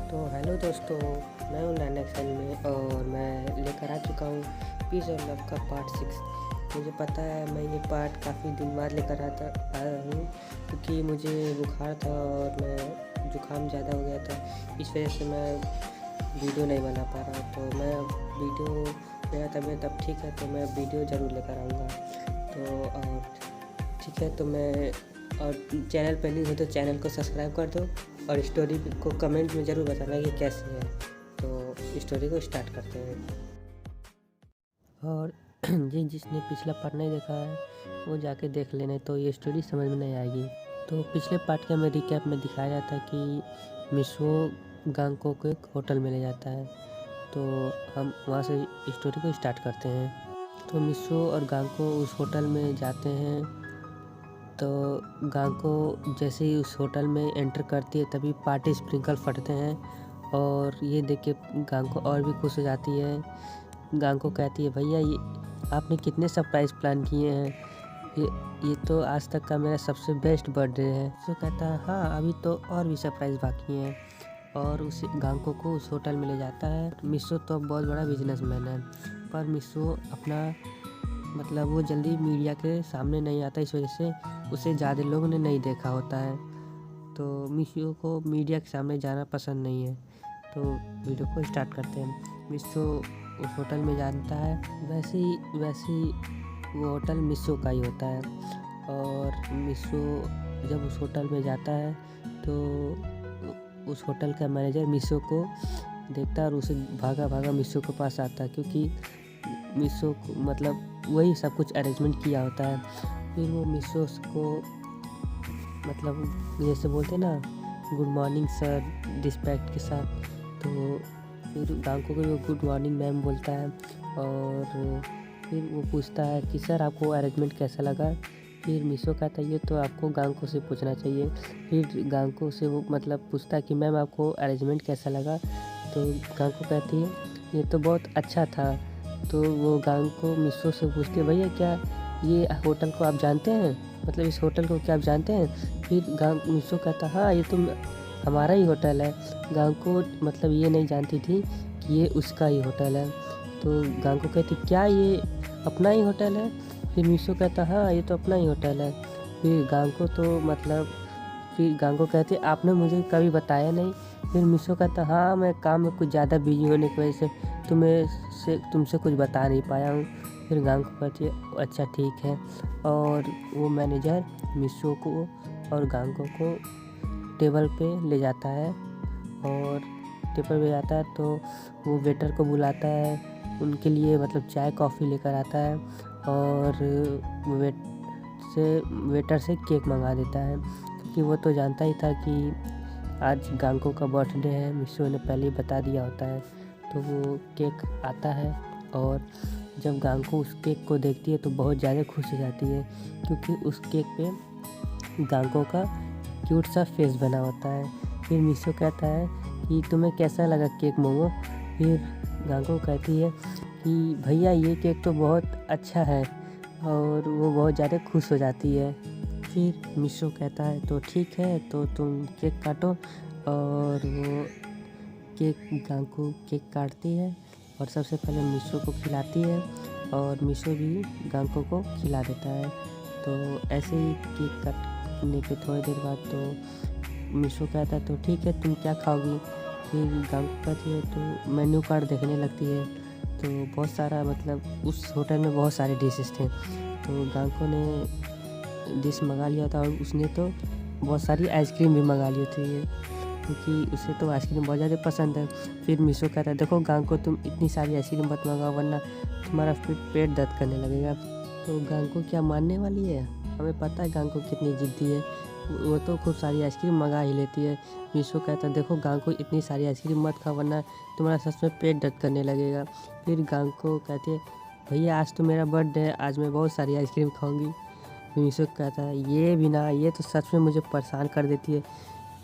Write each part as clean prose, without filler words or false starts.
तो हेलो दोस्तों, मैं हूँ नैन एक्शन में और मैं लेकर आ चुका हूँ पीस और लव का पार्ट 6। मुझे पता है मैं ये पार्ट काफ़ी दिन बाद लेकर आया हूँ क्योंकि मुझे बुखार था और मैं जुकाम ज़्यादा हो गया था। इस वजह से मैं वीडियो नहीं बना पा रहा, तो मैं वीडियो, मेरा तबीयत अब ठीक है तो मैं वीडियो ज़रूर लेकर आऊँगा। तो और ठीक है, तो मैं और चैनल पर नहीं हो तो चैनल को सब्सक्राइब कर दो और स्टोरी को कमेंट में ज़रूर बताना कि कैसी है। तो स्टोरी को स्टार्ट करते हैं। और जिसने पिछला पार्ट नहीं देखा है वो जाके देख लेने, तो ये स्टोरी समझ में नहीं आएगी। तो पिछले पार्ट के में रिकैप में दिखाया जाता है कि मिसो गांगको को एक होटल में ले जाता है। तो हम वहाँ से स्टोरी को स्टार्ट करते हैं। तो मिसो और गांगको उस होटल में जाते हैं। तो गांगको जैसे ही उस होटल में एंटर करती है तभी पार्टी स्प्रिंकल फटते हैं और ये देख के गांगको और भी खुश हो जाती है। गांगको कहती है, भैया ये आपने कितने सरप्राइज़ प्लान किए हैं, ये तो आज तक का मेरा सबसे बेस्ट बर्थडे है। तो कहता है हाँ, अभी तो और भी सरप्राइज़ बाकी हैं। और उस गांगको को उस होटल में ले जाता है। मिसो तो बहुत बड़ा बिजनेसमैन है, पर मिसो अपना मतलब वो जल्दी मीडिया के सामने नहीं आता, इस वजह से उसे ज़्यादा लोगों ने नहीं देखा होता है। तो मिसो को मीडिया के सामने जाना पसंद नहीं है। तो वीडियो को स्टार्ट करते हैं। मिसो उस होटल में जानता है, वैसे ही वो होटल मिसो का ही होता है। और मिसो जब उस होटल में जाता है तो उस होटल का मैनेजर मिसो को देखता है और उसे भागा मिसो के पास आता है, क्योंकि मिसो को मतलब वही सब कुछ अरेंजमेंट किया होता है। फिर वो मिसो को मतलब जैसे बोलते हैं ना, गुड मॉर्निंग सर, रिस्पेक्ट के साथ। तो फिर गांगको को वो गुड मॉर्निंग मैम बोलता है और फिर वो पूछता है कि सर आपको अरेंजमेंट कैसा लगा। फिर मिसो कहता है ये तो आपको गांगको से पूछना चाहिए। फिर गांगको से वो मतलब पूछता है कि मैम आपको अरेंजमेंट कैसा लगा। तो गांगको कहती है ये तो बहुत अच्छा था। तो वो गांगको मिसो से पूछती है, भैया क्या ये होटल को आप जानते हैं, मतलब इस होटल को क्या आप जानते हैं। फिर मिसो कहता हाँ, ये तो हमारा ही होटल है। गांगको मतलब ये नहीं जानती थी कि ये उसका ही होटल है। तो गांगको कहती क्या ये अपना ही होटल है। फिर मिसो कहता हाँ, ये तो अपना ही होटल है। फिर गांगको कहती आपने मुझे कभी बताया नहीं। फिर मिसो कहता हाँ, मैं काम में कुछ ज़्यादा बिजी होने की वजह से तुमसे कुछ बता नहीं पाया हूँ। फिर गांगको कहती है अच्छा ठीक है। और वो मैनेजर मिसो को और गांगको को टेबल पे ले जाता है और टेबल पे जाता है तो वो वेटर को बुलाता है, उनके लिए मतलब चाय कॉफ़ी लेकर आता है और वेटर से केक मंगा देता है, क्योंकि वो तो जानता ही था कि आज गांगको का बर्थडे है, मिसो ने पहले ही बता दिया होता है। तो वो केक आता है और जब गांगको उस केक को देखती है तो बहुत ज़्यादा खुश हो जाती है, क्योंकि उस केक पे गांगको का क्यूट सा फेस बना होता है। फिर मिसो कहता है कि तुम्हें कैसा लगा केक मोमो। फिर गांगको कहती है कि भैया ये केक तो बहुत अच्छा है, और वो बहुत ज़्यादा खुश हो जाती है। फिर मिसो कहता है तो ठीक है, तो तुम केक काटो। और वो गांगको केक काटती है और सबसे पहले मिसो को खिलाती है और मिसो भी गांगको को खिला देता है। तो ऐसे ही केक काटने के थोड़ी देर बाद तो मिसो कहता है तो ठीक है, तुम क्या खाओगी। फिर गांगको कहती है तो मेन्यू कार्ड देखने लगती है। तो बहुत सारा मतलब उस होटल में बहुत सारे डिशेस थे, तो गांगको ने डिश मंगा लिया था और उसने तो बहुत सारी आइसक्रीम भी मंगा ली थी, क्योंकि उसे तो आइसक्रीम बहुत ज़्यादा पसंद है। फिर मिसो कहता है देखो गांगको, तुम इतनी सारी आइसक्रीम मत मंगाओ वरना तुम्हारा फिर पेट दर्द करने लगेगा। तो गांगको क्या मानने वाली है, हमें पता है गांगको कितनी ज़िद्दी है, वो तो खूब सारी आइसक्रीम मंगा ही लेती है। मिसो कहता है देखो गांगको, इतनी सारी आइसक्रीम मत खाओ वरना तुम्हारा सच में पेट दर्द करने लगेगा। फिर गांगको कहती है भैया आज तो मेरा बर्थडे है, आज मैं बहुत सारी आइसक्रीम खाऊंगी। मिसो कहता है ये भी ना, ये तो सच में मुझे परेशान कर देती है,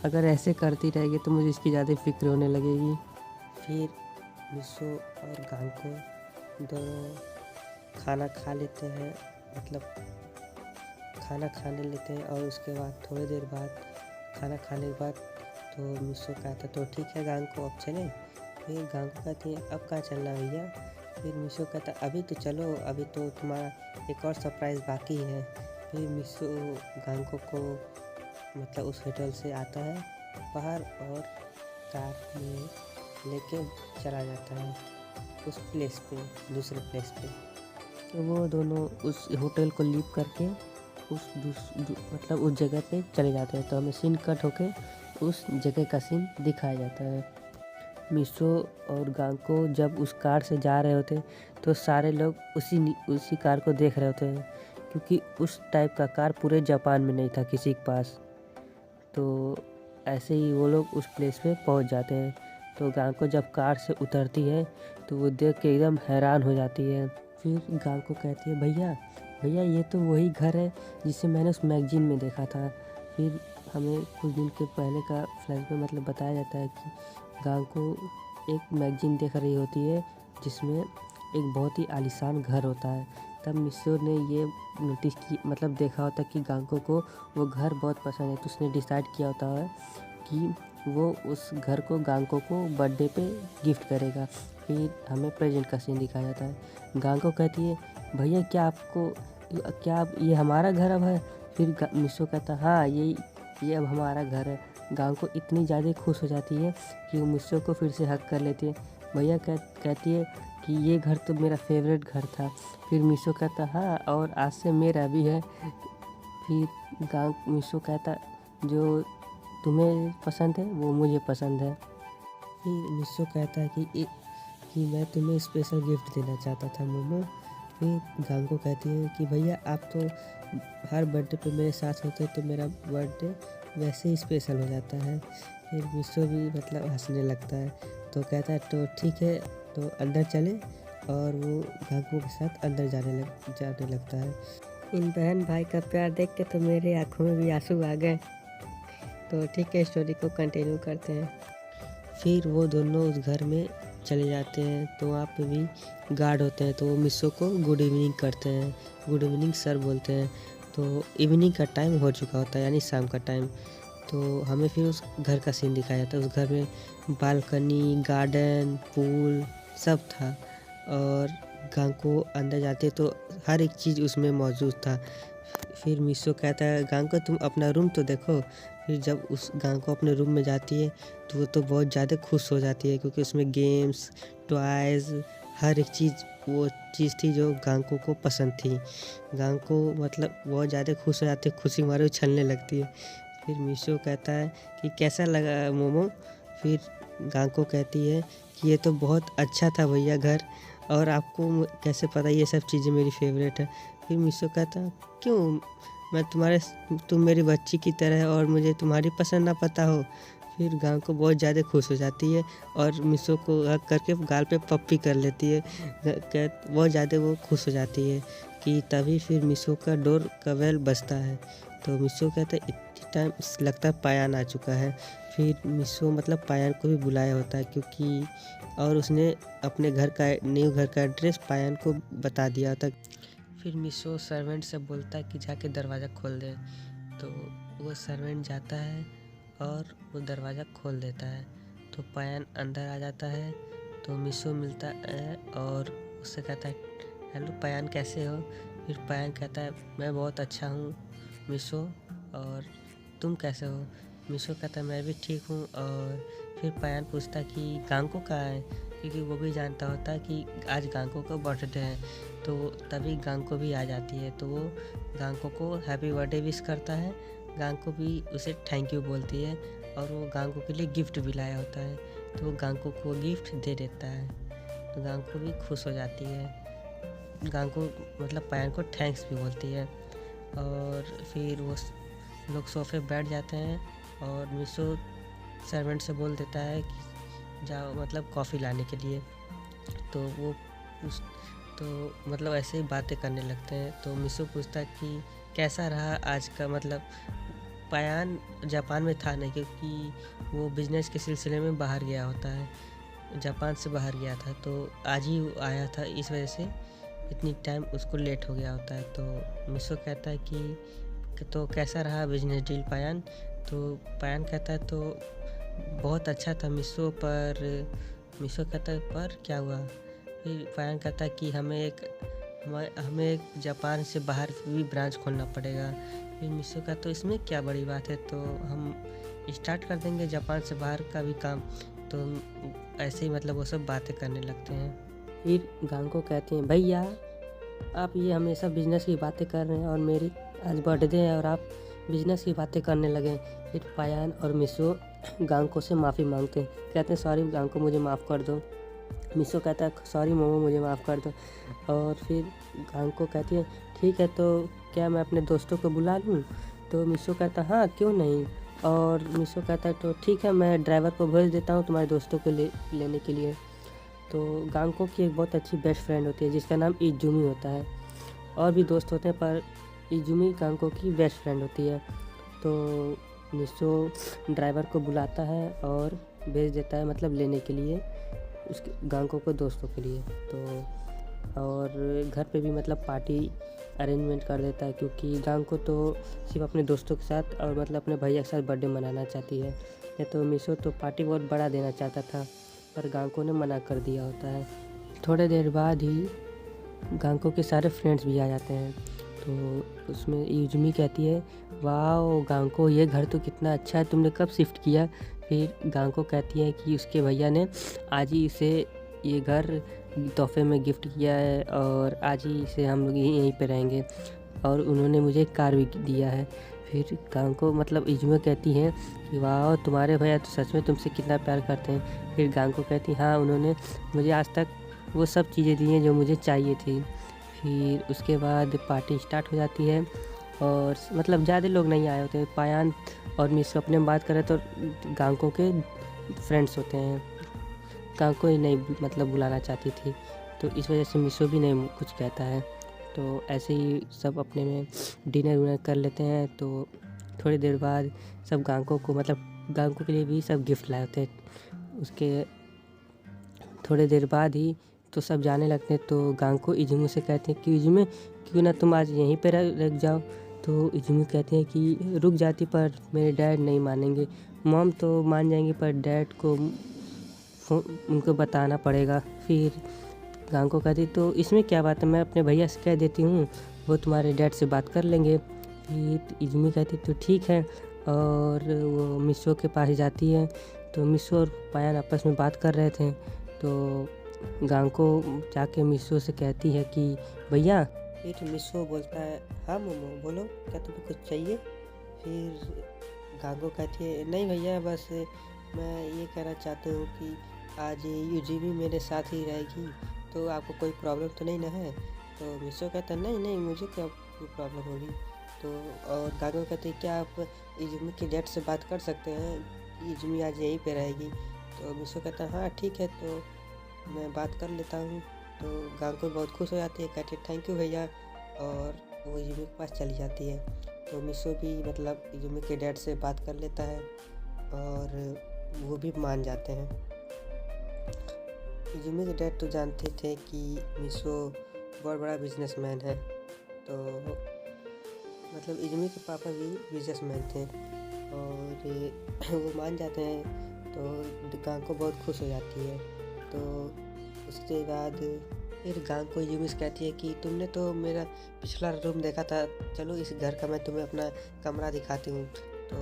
अगर ऐसे करती रहेगी तो मुझे इसकी ज़्यादा फिक्र होने लगेगी। फिर मिसो और गांगको दोनों खाना खा लेते हैं, मतलब खाना खाने लेते हैं और उसके बाद थोड़ी देर बाद खाना खाने के बाद तो मिसो कहता तो ठीक है गांको अब चलें। फिर गांको कहती है अब कहाँ चलना है भैया। फिर मिसो कहता अभी तो चलो, अभी तो तुम्हारा एक और सरप्राइज़ बाकी है। फिर मिसो गांको को मतलब उस होटल से आता है बाहर और कार में लेके चला जाता है उस प्लेस पे, दूसरे प्लेस पे। तो वो दोनों उस होटल को लीव करके मतलब उस जगह पे चले जाते हैं। तो हमें सीन कट होके उस जगह का सीन दिखाया जाता है। मिसो और गांको जब उस कार से जा रहे होते तो सारे लोग उसी कार को देख रहे होते हैं, क्योंकि उस टाइप का कार पूरे जापान में नहीं था किसी के पास। तो ऐसे ही वो लोग उस प्लेस पे पहुंच जाते हैं। तो गांको जब कार से उतरती है तो वो देख के एकदम हैरान हो जाती है। फिर गांको कहती है भैया भैया ये तो वही घर है जिसे मैंने उस मैगजीन में देखा था। फिर हमें कुछ दिन के पहले का फ्लैश में मतलब बताया जाता है कि गांको एक मैगजीन देख रही होती है जिसमें एक बहुत ही आलीशान घर होता है। तब मिसो ने ये नोटिस की मतलब देखा होता कि गांको को वो घर बहुत पसंद है। तो उसने डिसाइड किया होता है कि वो उस घर को गांको को बर्थडे पे गिफ्ट करेगा। फिर हमें प्रेजेंट का सीन दिखाया जाता है। गांको कहती है भैया क्या आप ये हमारा घर अब है। फिर मिसो कहता हाँ ये अब हमारा घर है। गांको इतनी ज़्यादा खुश हो जाती है कि वो मिसो को फिर से हक कर लेती है। भैया कहती है कि ये घर तो मेरा फेवरेट घर था। फिर मिसो कहता हाँ और आज से मेरा भी है। फिर मिसो कहता जो तुम्हें पसंद है वो मुझे पसंद है। फिर मिसो कहता है कि मैं तुम्हें स्पेशल गिफ्ट देना चाहता था मोमो। फिर गांको कहती है कि भैया आप तो हर बर्थडे पे मेरे साथ होते तो मेरा बर्थडे वैसे ही स्पेशल हो जाता है। फिर मिसो भी मतलब हंसने लगता है। तो कहता है तो ठीक है तो अंदर चले, और वो गांको के साथ अंदर जाने लगता है। इन बहन भाई का प्यार देख के तो मेरे आँखों में भी आंसू आ गए। तो ठीक है स्टोरी को कंटिन्यू करते हैं। फिर वो दोनों उस घर में चले जाते हैं तो वहाँ पे भी गार्ड होते हैं। तो वो मिसो को गुड इवनिंग करते हैं, गुड इवनिंग सर बोलते हैं। तो इवनिंग का टाइम हो चुका होता है यानी शाम का टाइम। तो हमें फिर उस घर का सीन दिखाया जाता है। उस घर में बालकनी, गार्डन, पूल सब था, और गांको अंदर जाते तो हर एक चीज़ उसमें मौजूद था। फिर मिसो कहता है गांको तुम अपना रूम तो देखो। फिर जब उस गांको अपने रूम में जाती है तो वो तो बहुत ज़्यादा खुश हो जाती है, क्योंकि उसमें गेम्स, टॉयज़, हर एक चीज़ वो चीज़ थी जो गांको को पसंद थी। गांको मतलब बहुत ज़्यादा खुश हो जाती है, खुशी मारे उछलने लगती है। फिर मिसो कहता है कि कैसा लगा मोमो। फिर गांको कहती है कि ये तो बहुत अच्छा था भैया घर, और आपको कैसे पता ये सब चीज़ें मेरी फेवरेट है। फिर मिसो कहता क्यों, तुम मेरी बच्ची की तरह है और मुझे तुम्हारी पसंद ना पता हो। फिर गांको बहुत ज़्यादा खुश हो जाती है और मिसो को हक करके गाल पे पप्पी कर लेती है। बहुत ज़्यादा वो खुश हो जाती है कि तभी फिर मिसो का डोर का बेल बजता है। तो मिसो कहता है इतनी टाइम लगता है पायान आ चुका है। फिर मिसो मतलब पायान को भी बुलाया होता है, क्योंकि और उसने अपने न्यू घर का एड्रेस पायान को बता दिया होता। फिर मिसो सर्वेंट से बोलता है कि जाके दरवाज़ा खोल दे। तो वो सर्वेंट जाता है और वो दरवाज़ा खोल देता है। तो पायान अंदर आ जाता है। तो मिसो मिलता है और उससे कहता है हेलो पायान कैसे हो। फिर पायान कहता है मैं बहुत अच्छा हूँ मिसो, और तुम कैसे हो। मिसो कहता है मैं भी ठीक हूँ। और फिर पायान पूछता है कि गांको कहाँ है, क्योंकि वो भी जानता होता है कि आज गांको का बर्थडे है। तो तभी गांको भी आ जाती है। तो वो गांको को हैप्पी बर्थडे विश करता है। गांको भी उसे थैंक यू बोलती है, और वो गांको के लिए गिफ्ट भी लाया होता है। तो वो गांको को गिफ्ट दे देता है। तो गांको भी खुश हो जाती है। गांको मतलब पायान को थैंक्स भी बोलती है। और फिर वो लोग सोफे बैठ जाते हैं, और मिसो सर्वेंट से बोल देता है कि जाओ मतलब कॉफ़ी लाने के लिए। तो वो मतलब ऐसे ही बातें करने लगते हैं। तो मिसो पूछता है कि कैसा रहा आज का, मतलब पायान जापान में था नहीं, क्योंकि वो बिजनेस के सिलसिले में बाहर गया होता है, जापान से बाहर गया था। तो आज ही आया था, इस वजह से इतनी टाइम उसको लेट हो गया होता है। तो मिसो कहता है कि तो कैसा रहा बिजनेस डील पायान। तो पायान कहता है तो बहुत अच्छा था मीशो पर। मीशो कहता है पर क्या हुआ? फिर पायन कहता है कि हमें एक जापान से बाहर भी ब्रांच खोलना पड़ेगा। फिर मीशो का तो इसमें क्या बड़ी बात है, तो हम स्टार्ट कर देंगे जापान से बाहर का भी काम। तो ऐसे ही मतलब वो सब बातें करने लगते हैं। फिर गांको कहते हैं भैया आप ये हमेशा बिजनेस की बातें कर रहे हैं और मेरी आज बर्थडे है और आप बिजनेस की बातें करने लगे। फिर पायान और मिशो गांको से माफ़ी मांगते हैं, कहते हैं सॉरी गांको मुझे माफ़ कर दो। मिशो कहता है सॉरी मोमो मुझे माफ़ कर दो। और फिर गांको कहती है ठीक है तो क्या मैं अपने दोस्तों को बुला लूँ? तो मिशो कहता है हाँ क्यों नहीं। और मिशो कहता है तो ठीक है मैं ड्राइवर को भेज देता हूँ तुम्हारे दोस्तों को लेने के लिए। तो गांको की एक बहुत अच्छी बेस्ट फ्रेंड होती है जिसका नाम इजुमी होता है। और भी दोस्त होते हैं पर इजुमी गांको की बेस्ट फ्रेंड होती है। तो मिशो ड्राइवर को बुलाता है और भेज देता है मतलब लेने के लिए उसके गांको को दोस्तों के लिए। तो और घर पे भी मतलब पार्टी अरेंजमेंट कर देता है क्योंकि गांको तो सिर्फ अपने दोस्तों के साथ और मतलब अपने भैया के साथ बर्थडे मनाना चाहती है। नहीं तो मिशो तो पार्टी बहुत बड़ा देना चाहता था पर गांको ने मना कर दिया होता है। थोड़े देर बाद ही गांको के सारे फ्रेंड्स भी आ जाते हैं। तो उसमें इजुमी कहती है वाह गांको ये घर तो कितना अच्छा है, तुमने कब शिफ्ट किया? फिर गांको कहती है कि उसके भैया ने आज ही इसे ये घर तोहफे में गिफ्ट किया है और आज ही से हम लोग यहीं पे रहेंगे और उन्होंने मुझे कार भी दिया है। फिर गांको मतलब इजुमी कहती है कि वाह तुम्हारे भैया तो सच में तुमसे कितना प्यार करते हैं। फिर गांको कहती हाँ उन्होंने मुझे आज तक वो सब चीज़ें दी हैं जो मुझे चाहिए थी। फिर उसके बाद पार्टी स्टार्ट हो जाती है और मतलब ज़्यादा लोग नहीं आए होते। पायान और मिशो अपने में बात कर रहे तो गांको के फ्रेंड्स होते हैं, गांको ही नहीं मतलब बुलाना चाहती थी तो इस वजह से मिशो भी नहीं कुछ कहता है। तो ऐसे ही सब अपने में डिनर विनर कर लेते हैं। तो थोड़ी देर बाद सब गांको को मतलब गांको के लिए भी सब गिफ्ट लाए होते हैं। उसके थोड़ी देर बाद ही तो सब जाने लगते हैं। तो गांको इजुमी से कहते हैं कि इजुमी क्यों ना तुम आज यहीं पे रुक जाओ। तो इजुमी कहते हैं कि रुक जाती पर मेरे डैड नहीं मानेंगे। मॉम तो मान जाएंगे पर डैड को उनको बताना पड़ेगा। फिर गांको कहती तो इसमें क्या बात है, मैं अपने भैया से कह देती हूँ वो तुम्हारे डैड से बात कर लेंगे। फिर इजुमी कहती तो ठीक है और वो मिशो के पास जाती है। तो मिशो और पायान आपस में बात कर रहे थे। तो गांको जाके मिशो से कहती है कि भैया। फिर मिशो बोलता है हाँ मोमो बोलो क्या तुम्हें कुछ चाहिए? फिर गांको कहती है नहीं भैया बस मैं ये कहना चाहती हूँ कि आज यूजीबी मेरे साथ ही रहेगी तो आपको कोई प्रॉब्लम तो नहीं ना है? तो मिशो कहता है नहीं नहीं मुझे क्या प्रॉब्लम होगी। तो और गांको कहते हैं क्या आप इजुमी के डैड से बात कर सकते हैं, इजुमी आज यहीं पे रहेगी? तो मिशो कहता है हाँ ठीक है तो मैं बात कर लेता हूँ। तो गांको बहुत खुश हो जाती है, कहती है थैंक यू भैया और वो इजुमी के पास चली जाती है। तो मिशो भी मतलब इजुमी के डैड से बात कर लेता है और वो भी मान जाते हैं। इजुमी के डैड तो जानते थे कि मिशो बहुत बड़ा बिजनेसमैन है। तो मतलब इजुमी के पापा भी बिजनेसमैन थे और वो मान जाते हैं। तो गांको बहुत खुश हो जाती है। तो उसके बाद फिर गांको इजुमी से कहती है कि तुमने तो मेरा पिछला रूम देखा था, चलो इस घर का मैं तुम्हें अपना कमरा दिखाती हूँ। तो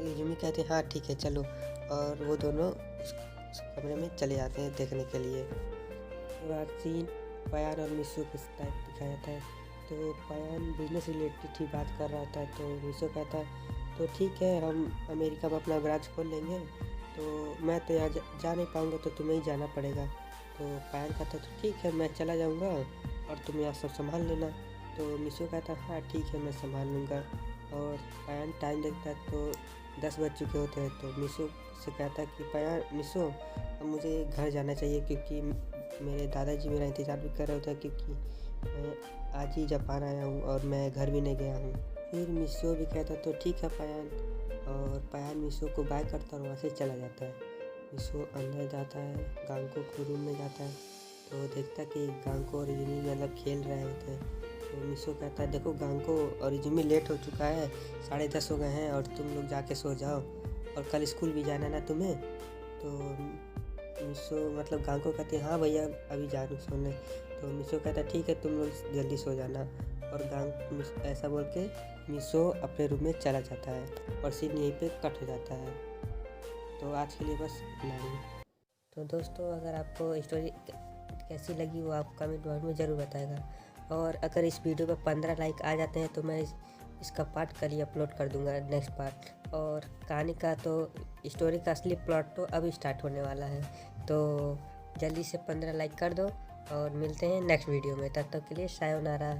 इजुमी कहती है हाँ ठीक है चलो और वो दोनों उस कमरे में चले जाते हैं देखने के लिए। उसके बाद सीन पायान और मिशो के टाइप दिखाया जाता है। तो पायान बिजनेस रिलेटेड ही बात कर रहा था। तो मिशो कहता है तो ठीक है हम अमेरिका में अपना ब्रांच खोल लेंगे, तो मैं तो यहाँ जा नहीं पाऊँगा तो तुम्हें ही जाना पड़ेगा। तो पायान कहता तो ठीक है मैं चला जाऊँगा और तुम यहाँ सब संभाल लेना। तो मिशो कहता हाँ ठीक है मैं संभाल लूँगा। और पायान टाइम देखता है तो 10 बज चुके होते हैं। तो मिशो से कहता है कि पायान मिशो अब मुझे घर जाना चाहिए क्योंकि मेरे दादाजी मेरा इंतज़ार भी कर रहे होते हैं क्योंकि मैं आज ही जापान आया हूँ और मैं घर भी नहीं गया हूँ। फिर मिशो भी कहता तो ठीक है पायान, और पायान मिशो को बाय करता और वहाँ से चला जाता है। मिशो अंदर जाता है, गांको को रूम में जाता है तो देखता है कि गांको और इजुमी मतलब खेल रहे होते हैं। तो मिशो कहता है देखो गांको और इजुमी लेट हो चुका है, 10:30 हो गए हैं और तुम लोग जाके सो जाओ। और कल स्कूल भी जाना ना तुम्हें। तो मिसो मतलब गांको कहती है हाँ भैया अभी जा रही सोने। तो मिसो कहता है ठीक है तुम लोग जल्दी सो जाना। और गांग ऐसा बोल के मिसो अपने रूम में चला जाता है और सीन यहीं पे कट हो जाता है। तो आज के लिए बस इतना ही। तो दोस्तों अगर आपको स्टोरी कैसी लगी वो आप कमेंट बॉक्स में ज़रूर बताएगा। और अगर इस वीडियो पे 15 लाइक आ जाते हैं तो मैं इसका पार्ट कल ही अपलोड कर दूंगा नेक्स्ट पार्ट। और कहानी का तो स्टोरी का असली प्लॉट तो अभी स्टार्ट होने वाला है। तो जल्दी से 15 लाइक कर दो और मिलते हैं नेक्स्ट वीडियो में। तब तक के लिए सायोनारा।